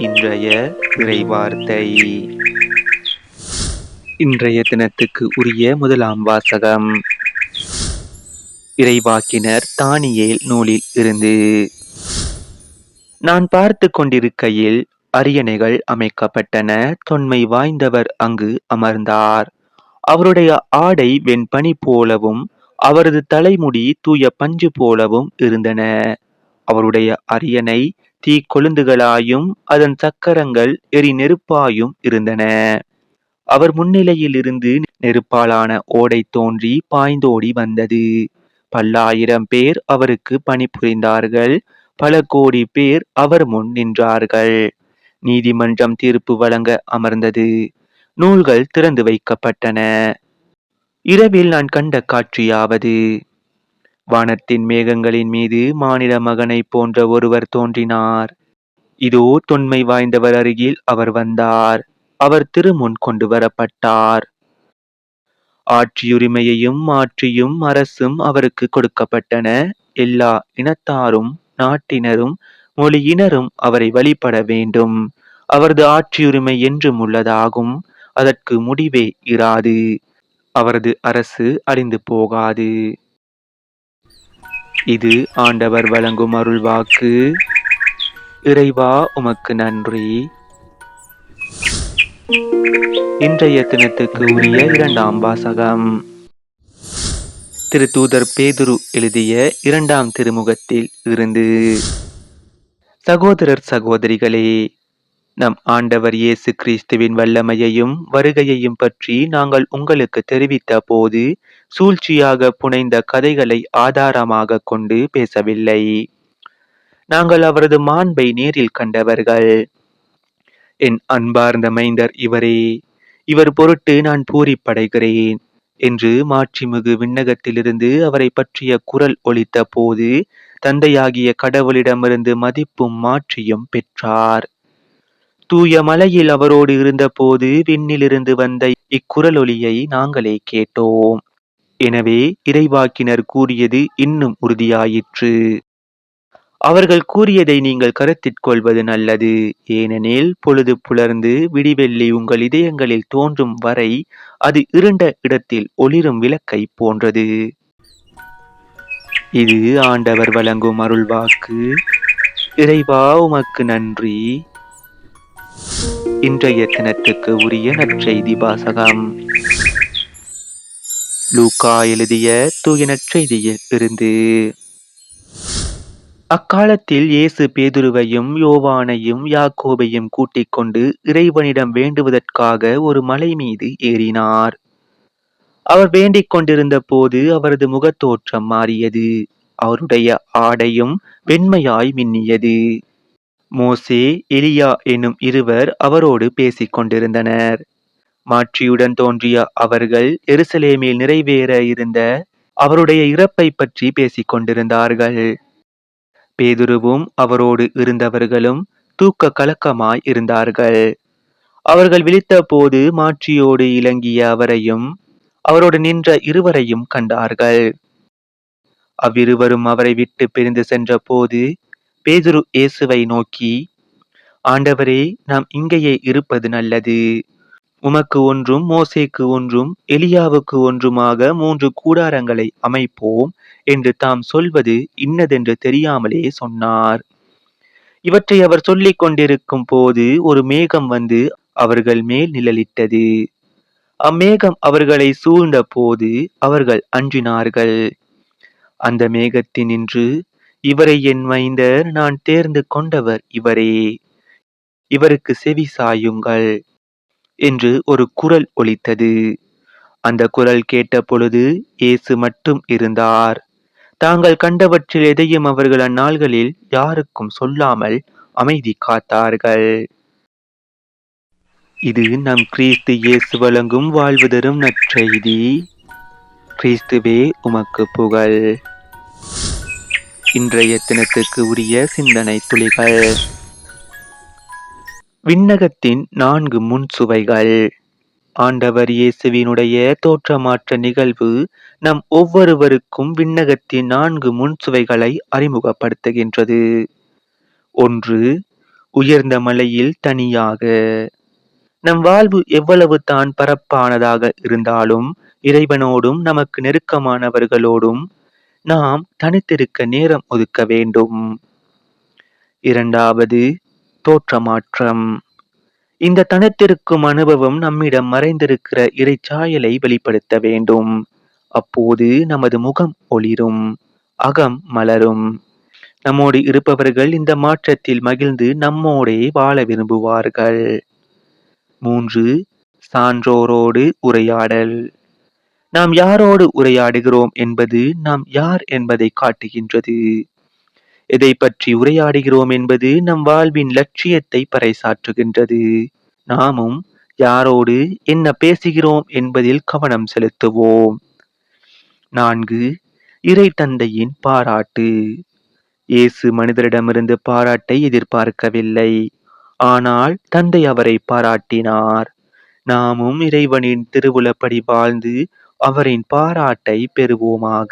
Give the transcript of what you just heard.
இன்றைய இறைவார்த்தை. இன்றைய தினத்துக்கு உரிய முதலாம் வாசகம் இறைவாக்கினர் தானியேல் நூலில் இருந்து. நான் பார்த்து கொண்டிருக்கையில் அரியணைகள் அமைக்கப்பட்டன. தொன்மை வாய்ந்தவர் அங்கு அமர்ந்தார். அவருடைய ஆடை வெண்பனி போலவும் அவரது தலைமுடி தூய பஞ்சு போலவும் இருந்தன. அவருடைய அரியணை தீக்கொழுந்துகளாயும் அதன் சக்கரங்கள் எரி நெருப்பாயும் இருந்தன. அவர் முன்னிலையில் இருந்து நெருப்பாலான ஓடை தோன்றி பாய்ந்தோடி வந்தது. பல்லாயிரம் பேர் அவருக்கு பணிபுரிந்தார்கள். பல கோடி பேர் அவர் முன் நின்றார்கள். நீதிமன்றம் தீர்ப்பு வழங்க அமர்ந்தது. நூல்கள் திறந்து வைக்கப்பட்டன. இரவில் நான் கண்ட காட்சியாவது, வானத்தின் மேகங்களின் மீது மானிட மகனை போன்ற ஒருவர் தோன்றினார். இதோ தொன்மை வாய்ந்தவர் அருகில் அவர் வந்தார். அவர் திருமுன் கொண்டு வரப்பட்டார். ஆட்சியுரிமையையும் ஆட்சியும் அரசும் அவருக்கு கொடுக்கப்பட்டன. எல்லா இனத்தாரும் நாட்டினரும் மொழியினரும் அவரை வழிபட வேண்டும். அவரது ஆட்சியுரிமை என்றும் உள்ளதாகும். அதற்கு முடிவே இராது. அவரது அரசு அழிந்து போகாது. இது ஆண்டவர் வழங்கும் அருள்வாக்கு. இறைவா உமக்கு நன்றி. இன்றைய தினத்துக்கு உரிய இரண்டாம் வாசகம் திருத்தூதர் பேதுரு எழுதிய 2ஆம் திருமுகத்தில் இருந்து. சகோதரர் சகோதரிகளே, நம் ஆண்டவர் இயேசு கிறிஸ்துவின் வல்லமையையும் வருகையையும் பற்றி நாங்கள் உங்களுக்கு தெரிவித்த போது சூழ்ச்சியாக புனைந்த கதைகளை ஆதாரமாக கொண்டு பேசவில்லை. நாங்கள் அவரது மாண்பை நேரில் கண்டவர்கள். என் அன்பார்ந்த மைந்தர் இவரே, இவர் பொருட்டு நான் பூரிப்படைகிறேன் என்று மாட்சிமிகு விண்ணகத்திலிருந்து அவரை பற்றிய குரல் ஒலித்த போது தந்தையாகிய கடவுளிடமிருந்து மதிப்பும் மாட்சியும் பெற்றார். தூய மலையில் அவரோடு இருந்தபோது விண்ணிலிருந்து வந்த இக்குரலொலியை நாங்களே கேட்டோம். எனவே இறைவாக்கினர் கூறியது இன்னும் உறுதியாயிற்று. அவர்கள் கூறியதை நீங்கள் கருத்திற்கொள்வது நல்லது. ஏனெனில் பொழுது புலர்ந்து விடிவெள்ளி உங்கள் இதயங்களில் தோன்றும் வரை அது இருண்ட இடத்தில் ஒளிரும் விளக்கை போன்றது. இது ஆண்டவர் வழங்கும் அருள்வாக்கு. இறைவா உமக்கு நன்றி. இன்றைய தினத்துக்கு உரிய நற்செய்தி வாசகம் லூக்கா எழுதிய தூய நற்செய்தியில் இருந்து. அக்காலத்தில் இயேசு பேதுருவையும் யோவானையும் யாக்கோபையும் கூட்டிக் கொண்டு இறைவனிடம் வேண்டுவதற்காக ஒரு மலை மீது ஏறினார். அவர் வேண்டிக் கொண்டிருந்த போது அவரது முகத்தோற்றம் மாறியது. அவருடைய ஆடையும் வெண்மையாய் மின்னியது. மோசே எலியா என்னும் இருவர் அவரோடு பேசிக் கொண்டிருந்தனர். மாட்சியுடன் தோன்றிய அவர்கள் எருசலேமில் நிறைவேற இருந்த அவருடைய இறப்பை பற்றி பேசிக் கொண்டிருந்தார்கள். பேதுருவும் அவரோடு இருந்தவர்களும் தூக்க கலக்கமாய் இருந்தார்கள். அவர்கள் விழித்த போது மாட்சியோடு இலங்கிய அவரையும் அவரோடு நின்ற இருவரையும் கண்டார்கள். அவ்விருவரும் அவரை விட்டு பிரிந்து சென்ற போது பேதுரு இயேசுவை நோக்கி, ஆண்டவரே, நாம் இங்கேயே இருப்பது நல்லது. உமக்கு ஒன்றும் மோசேக்கு ஒன்றும் எலியாவுக்கு ஒன்றுமாக 3 கூடாரங்களை அமைப்போம் என்று தாம் சொல்வது இன்னதென்று தெரியாமலே சொன்னார். இவற்றை அவர் சொல்லிக் கொண்டிருக்கும் போது ஒரு மேகம் வந்து அவர்கள் மேல் நிழலிட்டது. அம்மேகம் அவர்களை சூழ்ந்த போது அவர்கள் அஞ்சினார்கள். அந்த மேகத்தினின்று, இவரை என் மைந்தர், நான் தேர்ந்து கொண்டவர் இவரே, இவருக்கு செவி சாயுங்கள் என்று ஒரு குரல் ஒலித்தது. அந்த குரல் கேட்ட பொழுது இயேசு மட்டும் இருந்தார். தாங்கள் கண்டவற்றில் எதையும் அவர்கள் அந்நாள்களில் யாருக்கும் சொல்லாமல் அமைதி காத்தார்கள். இது நம் கிறிஸ்து இயேசு வழங்கும் வாழ்வு தரும் நற்செய்தி. கிறிஸ்துவே உமக்கு புகழ். இன்றைய தினத்துக்கு உரிய சிந்தனை துளிகள். விண்ணகத்தின் 4 முன் சுவைகள். ஆண்டவர் இயேசுவினுடைய தோற்றமாற்ற நிகழ்வு நம் ஒவ்வொருவருக்கும் விண்ணகத்தின் 4 முன் சுவைகளை அறிமுகப்படுத்துகின்றது. 1. உயர்ந்த மலையில் தனியாக. நம் வாழ்வு எவ்வளவு தான் பரப்பானதாக இருந்தாலும் இறைவனோடும் நமக்கு நெருக்கமானவர்களோடும் நாம் தனித்திருக்க நேரம் ஒதுக்க வேண்டும். 2வது, தோற்றமாற்றம். இந்த தனித்திருக்கும் அனுபவம் நம்மிடம் மறைந்திருக்கிற இறைச்சாயலை வெளிப்படுத்த வேண்டும். அப்போது நமது முகம் ஒளிரும், அகம் மலரும். நம்மோடு இருப்பவர்கள் இந்த மாற்றத்தில் மகிழ்ந்து நம்மோடே வாழ விரும்புவார்கள். 3, சான்றோரோடு உரையாடல். நாம் யாரோடு உரையாடுகிறோம் என்பது நாம் யார் என்பதை காட்டுகின்றது. எதை பற்றி உரையாடுகிறோம் என்பது நம் வாழ்வின் லட்சியத்தை பறைசாற்றுகின்றது. நாமும் யாரோடு என்ன பேசுகிறோம் என்பதில் கவனம் செலுத்துவோம். 4, இறை தந்தையின் பாராட்டு. இயேசு மனிதரிடமிருந்து பாராட்டை எதிர்பார்க்கவில்லை, ஆனால் தந்தை அவரை பாராட்டினார். நாமும் இறைவனின் திருவுளப்படி வாழ்ந்து அவரின் பாராட்டை பெறுவோமாக.